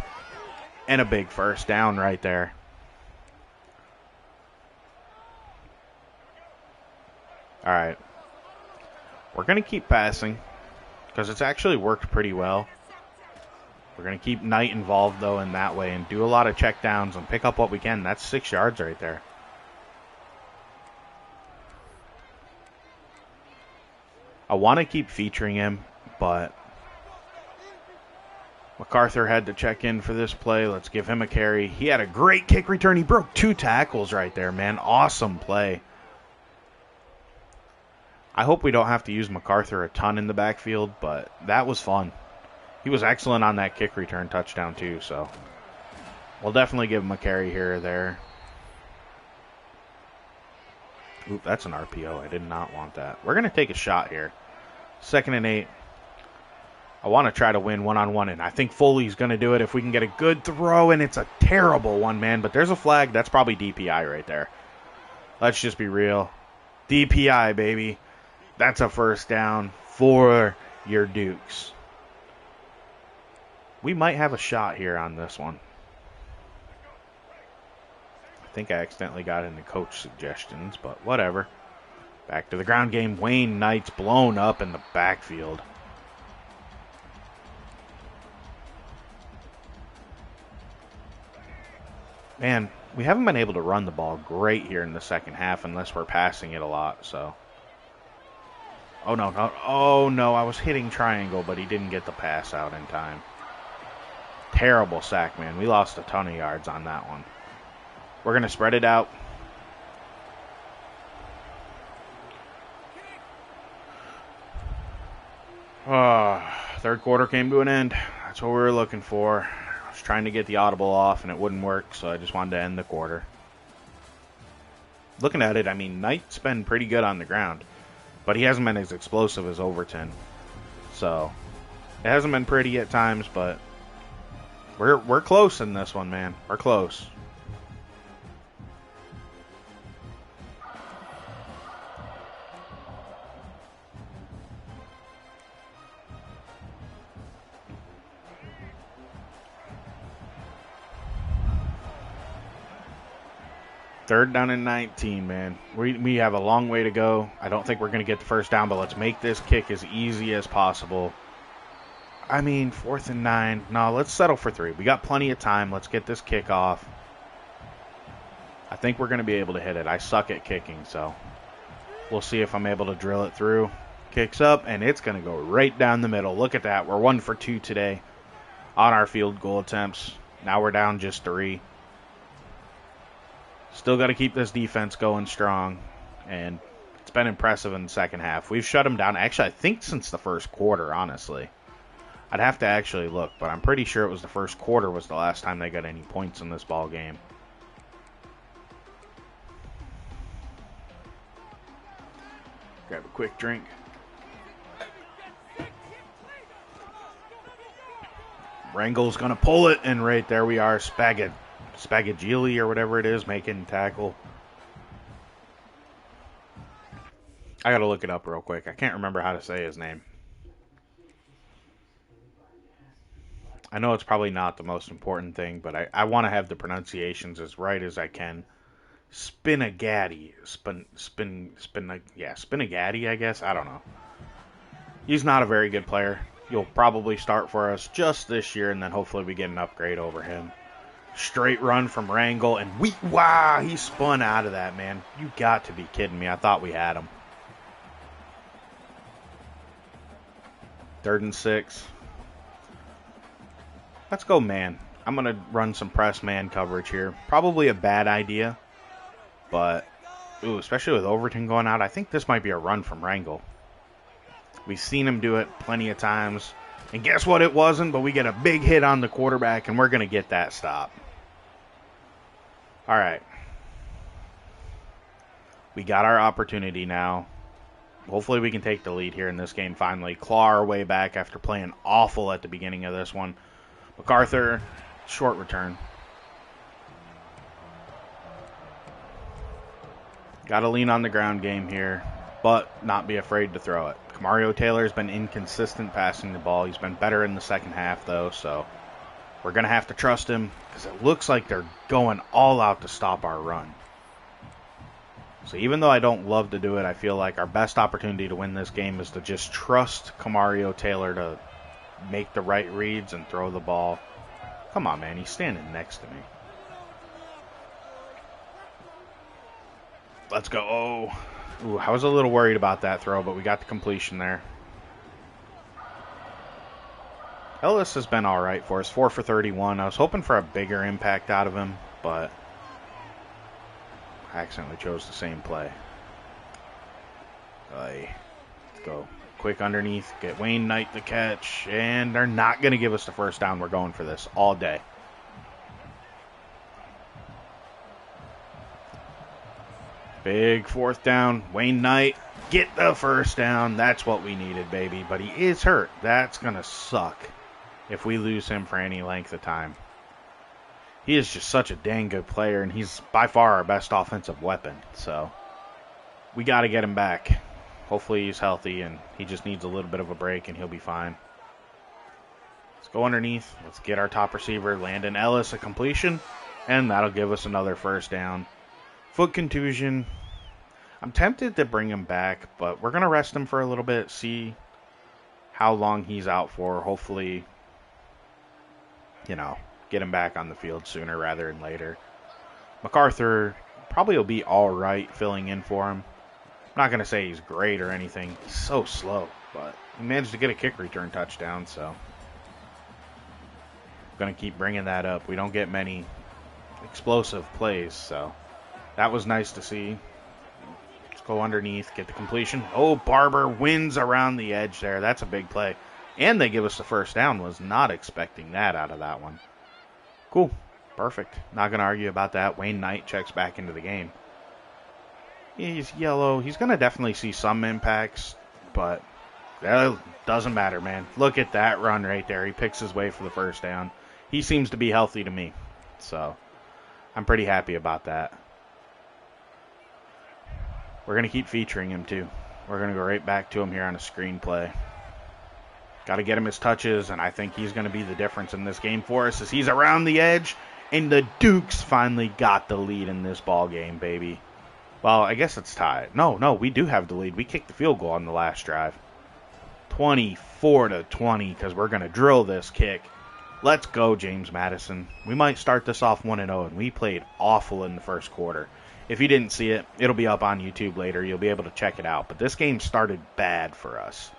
And a big first down right there. All right. We're going to keep passing because it's actually worked pretty well. We're going to keep Knight involved, though, in that way and do a lot of checkdowns and pick up what we can. That's 6 yards right there. I want to keep featuring him, but MacArthur had to check in for this play. Let's give him a carry. He had a great kick return. He broke 2 tackles right there, man. Awesome play. I hope we don't have to use MacArthur a ton in the backfield, but that was fun. He was excellent on that kick return touchdown, too, so we'll definitely give him a carry here or there. Oop, that's an RPO. I did not want that. We're going to take a shot here. 2nd and 8. I want to try to win one-on-one, and I think Foley's going to do it if we can get a good throw, and it's a terrible one, man. But there's a flag. That's probably DPI right there. Let's just be real. DPI, baby. That's a first down for your Dukes. We might have a shot here on this one. I think I accidentally got into coach suggestions, but whatever. Back to the ground game. Wayne Knight's blown up in the backfield. Man, we haven't been able to run the ball great here in the second half unless we're passing it a lot, so. Oh, no, no. Oh, no, I was hitting triangle, but he didn't get the pass out in time. Terrible sack, man. We lost a ton of yards on that one. We're going to spread it out. Third quarter came to an end. That's what we were looking for. I was trying to get the audible off, and it wouldn't work, so I just wanted to end the quarter. Looking at it, I mean, Knight's been pretty good on the ground, but he hasn't been as explosive as Overton. So it hasn't been pretty at times, but we're close in this one, man. We're close. Third down and 19, man. We have a long way to go. I don't think we're going to get the first down, but let's make this kick as easy as possible. I mean, 4th and 9. No, let's settle for 3. We got plenty of time. Let's get this kick off. I think we're going to be able to hit it. I suck at kicking, so we'll see if I'm able to drill it through. Kicks up, and it's going to go right down the middle. Look at that. We're 1 for 2 today on our field goal attempts. Now we're down just 3. Still got to keep this defense going strong, and it's been impressive in the second half. We've shut them down, actually, I think since the first quarter, honestly. I'd have to actually look, but I'm pretty sure it was the first quarter was the last time they got any points in this ball game. Grab a quick drink. Rangel's going to pull it, and right there we are, Spagagili or whatever it is, making tackle. I gotta look it up real quick. I can't remember how to say his name. I know it's probably not the most important thing, but I want to have the pronunciations as right as I can. Spinagatti. Spinagatti, I guess. I don't know. He's not a very good player. He'll probably start for us just this year, and then hopefully we get an upgrade over him. Straight run from Rangel, and wow, he spun out of that, man. You got to be kidding me. I thought we had him. 3rd and 6. Let's go man. I'm going to run some press man coverage here. Probably a bad idea, but especially with Overton going out, I think this might be a run from Rangel. We've seen him do it plenty of times. And guess what? It wasn't, but we get a big hit on the quarterback, and we're going to get that stop. All right. We got our opportunity now. Hopefully we can take the lead here in this game finally. Claw our way back after playing awful at the beginning of this one. MacArthur, short return. Got to lean on the ground game here, but not be afraid to throw it. Mario Taylor's been inconsistent passing the ball. He's been better in the second half, though, so we're going to have to trust him because it looks like they're going all out to stop our run. So even though I don't love to do it, I feel like our best opportunity to win this game is to just trust Mario Taylor to make the right reads and throw the ball. Come on, man. He's standing next to me. Let's go. Oh. Ooh, I was a little worried about that throw, but we got the completion there. Ellis has been all right for us, 4 for 31. I was hoping for a bigger impact out of him, but I accidentally chose the same play. Let's go. Quick underneath, get Wayne Knight the catch, and they're not going to give us the first down. We're going for this all day. Big 4th down. Wayne Knight, get the first down. That's what we needed, baby. But he is hurt. That's going to suck if we lose him for any length of time. He is just such a dang good player, and he's by far our best offensive weapon. So we got to get him back. Hopefully he's healthy, and he just needs a little bit of a break, and he'll be fine. Let's go underneath. Let's get our top receiver, Landon Ellis, a completion, and that'll give us another first down. Foot contusion. I'm tempted to bring him back, but we're going to rest him for a little bit, see how long he's out for. Hopefully, get him back on the field sooner rather than later. MacArthur probably will be all right filling in for him. I'm not going to say he's great or anything. He's so slow, but he managed to get a kick return touchdown, so I'm going to keep bringing that up. We don't get many explosive plays, so that was nice to see. Let's go underneath, get the completion. Oh, Barber wins around the edge there. That's a big play. And they give us the first down. Was not expecting that out of that one. Cool. Perfect. Not going to argue about that. Wayne Knight checks back into the game. He's yellow. He's going to definitely see some impacts, but that doesn't matter, man. Look at that run right there. He picks his way for the first down. He seems to be healthy to me, so I'm pretty happy about that. We're going to keep featuring him, too. We're going to go right back to him here on a screenplay. Got to get him his touches, and I think he's going to be the difference in this game for us as he's around the edge, and the Dukes finally got the lead in this ball game, baby. Well, I guess it's tied. No, we do have the lead. We kicked the field goal on the last drive. 24-20 because we're going to drill this kick. Let's go, James Madison. We might start this off 1-0, and we played awful in the first quarter. If you didn't see it, it'll be up on YouTube later. You'll be able to check it out. But this game started bad for us.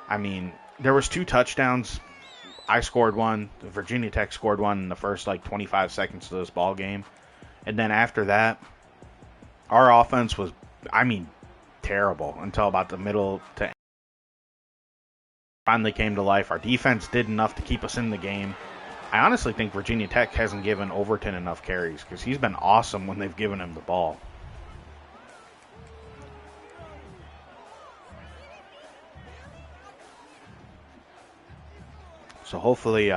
I mean, there was 2 touchdowns. I scored one. Virginia Tech scored one in the first, 25 seconds of this ball game. And then after that, our offense was, terrible until about the middle to end. Finally came to life. Our defense did enough to keep us in the game. I honestly think Virginia Tech hasn't given Overton enough carries because he's been awesome when they've given him the ball. So hopefully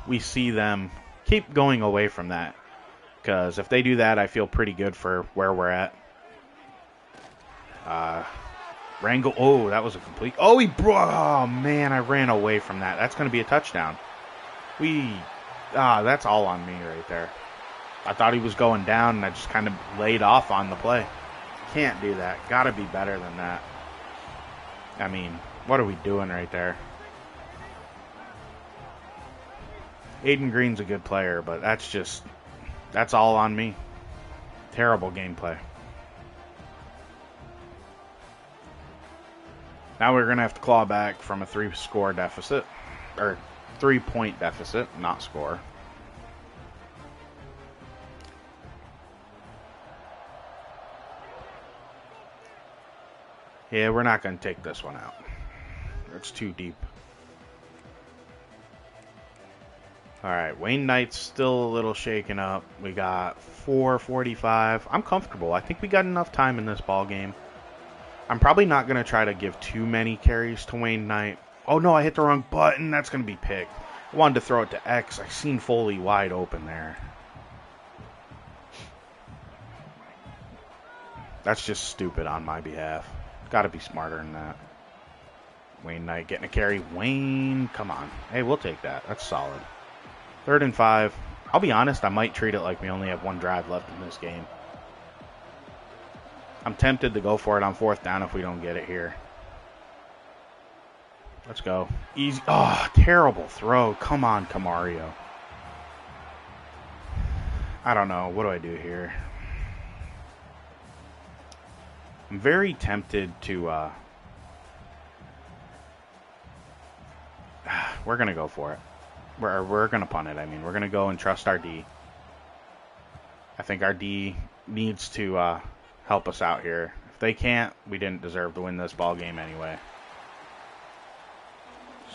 we see them keep going away from that. Because if they do that, I feel pretty good for where we're at. Rangel, oh, that was a complete. Oh, oh, man, I ran away from that. That's going to be a touchdown. That's all on me right there. I thought he was going down, and I just kind of laid off on the play. Can't do that. Got to be better than that. I mean, what are we doing right there? Aiden Green's a good player, but that's all on me. Terrible gameplay. Now we're going to have to claw back from a 3-score deficit. Or 3-point deficit, not score. Yeah, we're not going to take this one out. It's too deep. Alright, Wayne Knight's still a little shaken up. We got 4:45. I'm comfortable. I think we got enough time in this ball game. I'm probably not going to try to give too many carries to Wayne Knight. Oh, no, I hit the wrong button. That's going to be picked. I wanted to throw it to X. I seen Foley wide open there. That's just stupid on my behalf. Got to be smarter than that. Wayne Knight getting a carry. Wayne, come on. Hey, we'll take that. That's solid. 3rd and 5. I'll be honest, I might treat it like we only have 1 drive left in this game. I'm tempted to go for it on 4th down if we don't get it here. Let's go. Easy. Oh, terrible throw. Come on, Camario. I don't know. What do I do here? I'm very tempted to... we're going to go for it. We're going to punt it. We're going to go and trust our D. I think our D needs to help us out here. If they can't, we didn't deserve to win this ball game anyway.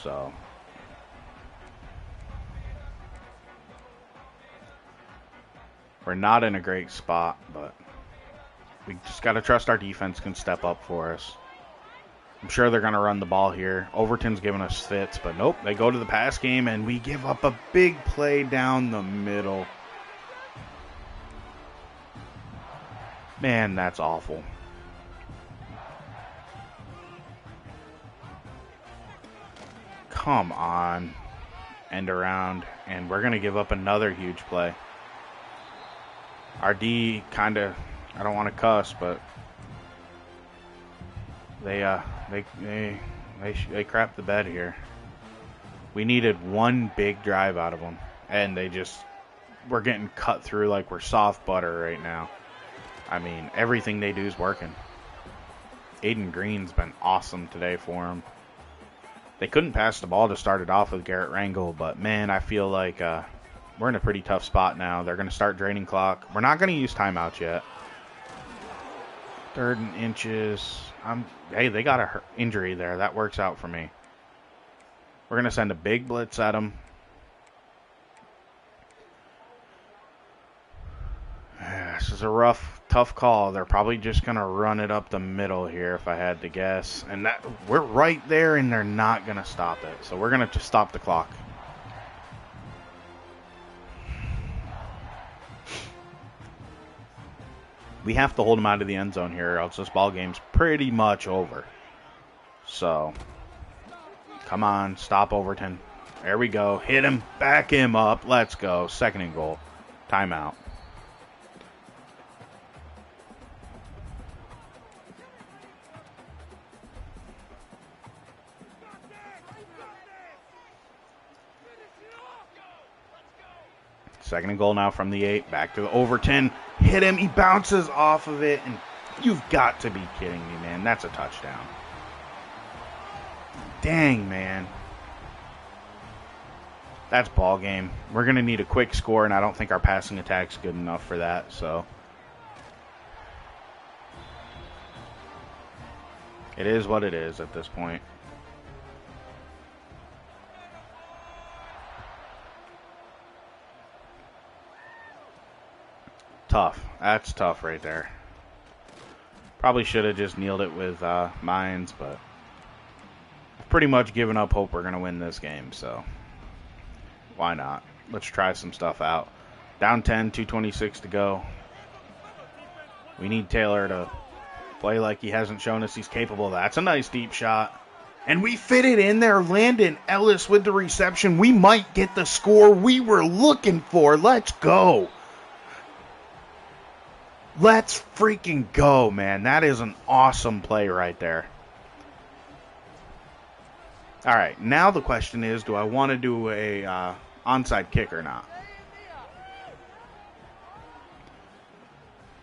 So... we're not in a great spot, but we just got to trust our defense can step up for us. I'm sure they're going to run the ball here. Overton's giving us fits, but nope. They go to the pass game, and we give up a big play down the middle. Man, that's awful. Come on. End around, and we're going to give up another huge play. Our D kind of, I don't want to cuss, but they crapped the bed here. We needed 1 big drive out of them, and we're getting cut through like we're soft butter right now. Everything they do is working. Aiden Green's been awesome today for him. They couldn't pass the ball to start it off with Garrett Rangel, but man, I feel like we're in a pretty tough spot now. They're going to start draining clock. We're not going to use timeouts yet. 3rd and inches. Hey, they got an injury there. That works out for me. We're going to send a big blitz at them. This is a rough, tough call. They're probably just going to run it up the middle here if I had to guess. And that we're right there, and they're not going to stop it. So we're going to just stop the clock. We have to hold them out of the end zone here, or else this ball game's pretty much over. So, come on, stop Overton. There we go. Hit him, back him up. Let's go. 2nd and goal. Timeout. Second and goal now from the 8. Back to the Overton. Hit him. He bounces off of it. And you've got to be kidding me, man. That's a touchdown. Dang, man. That's ball game. We're going to need a quick score, and I don't think our passing attack's good enough for that. So it is what it is at this point. Tough. That's tough right there. Probably should have just kneeled it with mines, but I've pretty much given up hope we're going to win this game, so why not? Let's try some stuff out. Down 10, 2:26 to go. We need Taylor to play like he hasn't shown us he's capable of that. That's a nice deep shot. And we fit it in there. Landon Ellis with the reception. We might get the score we were looking for. Let's go. Let's freaking go, man. That is an awesome play right there. All right, now the question is, do I want to do a onside kick or not?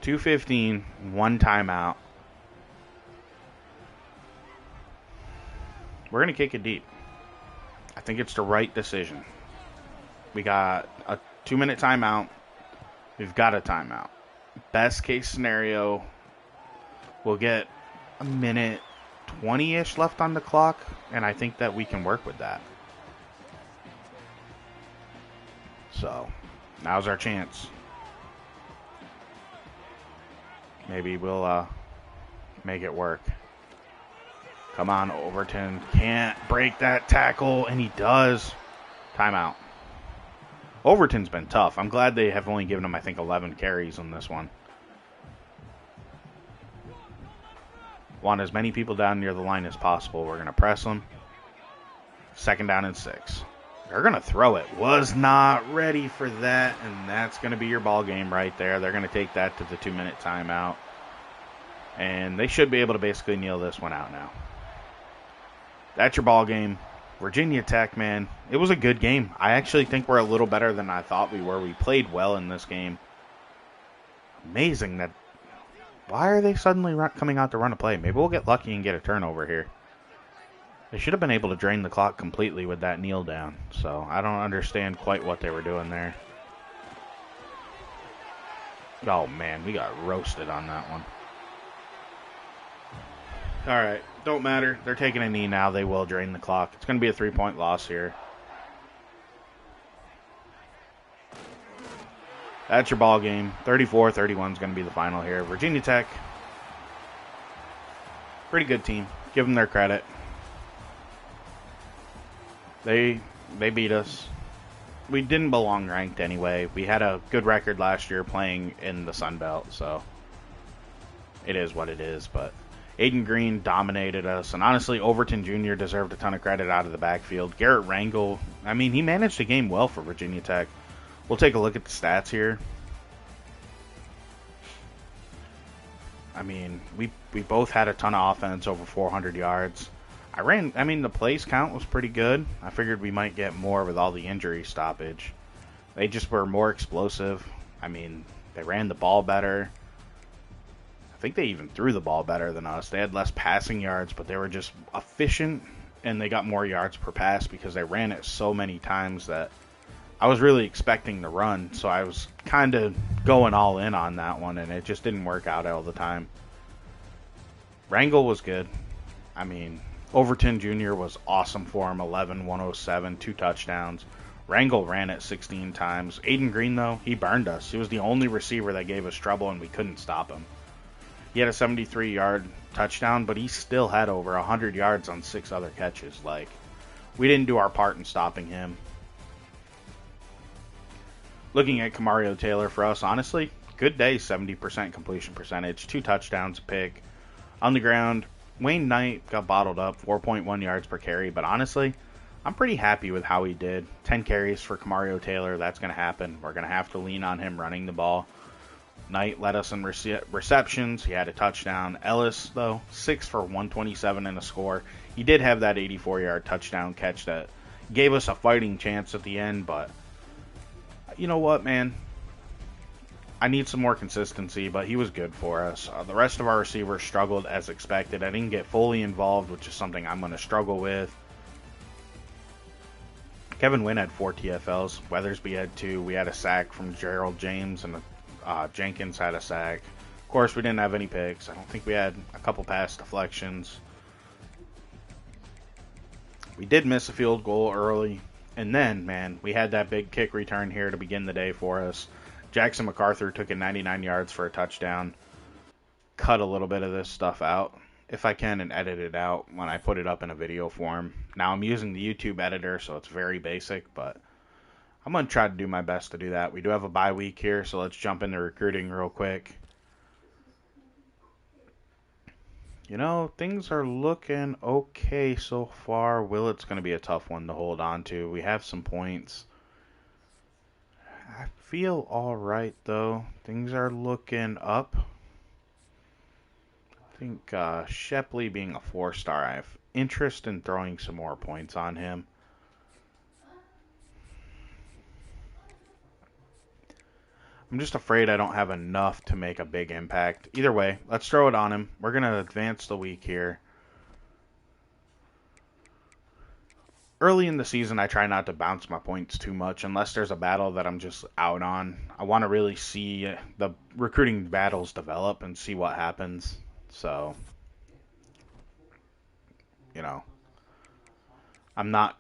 2:15, 1 timeout. We're going to kick it deep. I think it's the right decision. We got a 2-minute timeout. We've got a timeout. Best case scenario, we'll get a minute 20-ish left on the clock, and I think that we can work with that. So, now's our chance. Maybe we'll make it work. Come on, Overton. Can't break that tackle, and he does. Timeout. Overton's been tough. I'm glad they have only given him, I think, 11 carries on this one. Want as many people down near the line as possible. We're going to press them. 2nd down and 6. They're going to throw it. Was not ready for that, and that's going to be your ball game right there. They're going to take that to the 2-minute timeout. And they should be able to basically kneel this one out now. That's your ball game. Virginia Tech, man, it was a good game. I actually think we're a little better than I thought we were. We played well in this game. Amazing that. Why are they suddenly coming out to run a play? Maybe we'll get lucky and get a turnover here. They should have been able to drain the clock completely with that kneel down. So I don't understand quite what they were doing there. Oh, man, we got roasted on that one. All right, don't matter. They're taking a knee now. They will drain the clock. It's going to be a 3-point loss here. That's your ball game. 34-31 is going to be the final here. Virginia Tech, pretty good team. Give them their credit. They beat us. We didn't belong ranked anyway. We had a good record last year playing in the Sun Belt, so it is what it is, but Aiden Green dominated us, and honestly, Overton Jr. deserved a ton of credit out of the backfield. Garrett Rangel, I mean, he managed the game well for Virginia Tech. We'll take a look at the stats here. I mean, we both had a ton of offense, over 400 yards. The plays count was pretty good. I figured we might get more with all the injury stoppage. They just were more explosive. I mean, they ran the ball better. I think they even threw the ball better than us. They had less passing yards, but they were just efficient, and they got more yards per pass because they ran it so many times that I was really expecting the run, so I was kind of going all in on that one, and it just didn't work out all the time. Rangel was good. I mean, Overton Jr. was awesome for him, 11, 107, 2 touchdowns. Rangel ran it 16 times. Aiden Green, though, he burned us. He was the only receiver that gave us trouble, and we couldn't stop him. He had a 73-yard touchdown, but he still had over 100 yards on 6 other catches. Like, we didn't do our part in stopping him. Looking at Kamario Taylor for us, honestly, good day, 70% completion percentage, 2 touchdowns, a pick. On the ground, Wayne Knight got bottled up, 4.1 yards per carry, but honestly, I'm pretty happy with how he did. 10 carries for Kamario Taylor, that's going to happen. We're going to have to lean on him running the ball. Knight led us in receptions. He had a touchdown. Ellis, though, 6 for 127 and a score. He did have that 84-yard touchdown catch that gave us a fighting chance at the end, but you know what, man? I need some more consistency, but he was good for us. The rest of our receivers struggled as expected. I didn't get fully involved, which is something I'm going to struggle with. Kevin Wynn had 4 TFLs. Weathersby had 2. We had a sack from Gerald James, and Jenkins had a sack. Of course, we didn't have any picks. I don't think we had a couple pass deflections. We did miss a field goal early. And then, man, we had that big kick return here to begin the day for us. Jackson MacArthur took it 99 yards for a touchdown. Cut a little bit of this stuff out, if I can, and edit it out when I put it up in a video form. Now, I'm using the YouTube editor, so it's very basic, but I'm going to try to do my best to do that. We do have a bye week here, so let's jump into recruiting real quick. You know, things are looking okay so far. Willett's going to be a tough one to hold on to. We have some points. I feel all right, though. Things are looking up. I think Shepley being a 4-star, I have interest in throwing some more points on him. I'm just afraid I don't have enough to make a big impact. Either way, let's throw it on him. We're going to advance the week here. Early in the season, I try not to bounce my points too much unless there's a battle that I'm just out on. I want to really see the recruiting battles develop and see what happens. So, you know, I'm not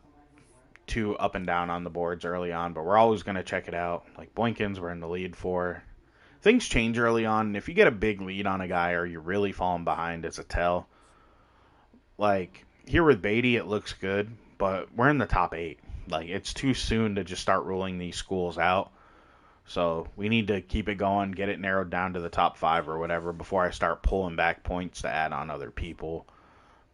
too up and down on the boards early on, but we're always going to check it out. Like Boykins, we're in the lead for. Things change early on, and if you get a big lead on a guy or you're really falling behind, it's a tell. Like, here with Beatty, it looks good, but we're in the top 8. Like, it's too soon to just start ruling these schools out. So we need to keep it going, get it narrowed down to the top 5 or whatever before I start pulling back points to add on other people.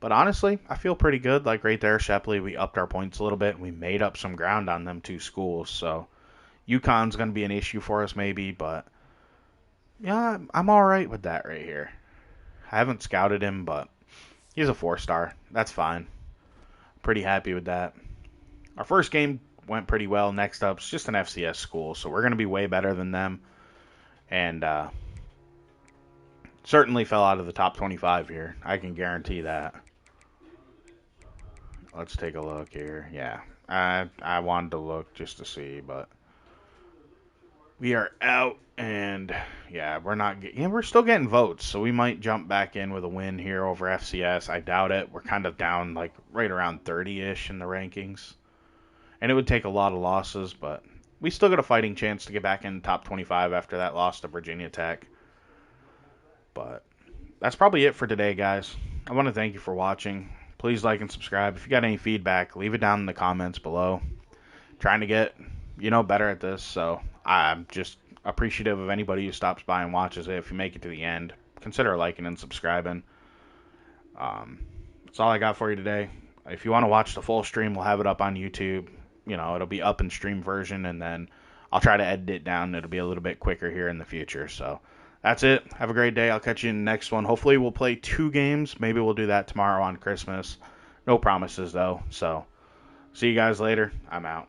But honestly, I feel pretty good. Like right there, Shepley, we upped our points a little bit. We made up some ground on them 2 schools. So UConn's going to be an issue for us maybe, but yeah, I'm all right with that right here. I haven't scouted him, but he's a 4-star. That's fine. Pretty happy with that. Our first game went pretty well. Next up is just an FCS school, so we're going to be way better than them. And certainly fell out of the top 25 here. I can guarantee that. Let's take a look here. Yeah, I wanted to look just to see, but we are out, and yeah, we're still getting votes, so we might jump back in with a win here over FCS. I doubt it. We're kind of down like right around 30-ish in the rankings, and it would take a lot of losses, but we still got a fighting chance to get back in the top 25 after that loss to Virginia Tech. But that's probably it for today, guys. I want to thank you for watching. Please like and subscribe. If you got any feedback, leave it down in the comments below. Trying to get, better at this, so I'm just appreciative of anybody who stops by and watches it. If you make it to the end, consider liking and subscribing. That's all I got for you today. If you want to watch the full stream, we'll have it up on YouTube. It'll be up in stream version, and then I'll try to edit it down. It'll be a little bit quicker here in the future, so that's it. Have a great day. I'll catch you in the next one. Hopefully we'll play 2 games. Maybe we'll do that tomorrow on Christmas. No promises, though. So, see you guys later. I'm out.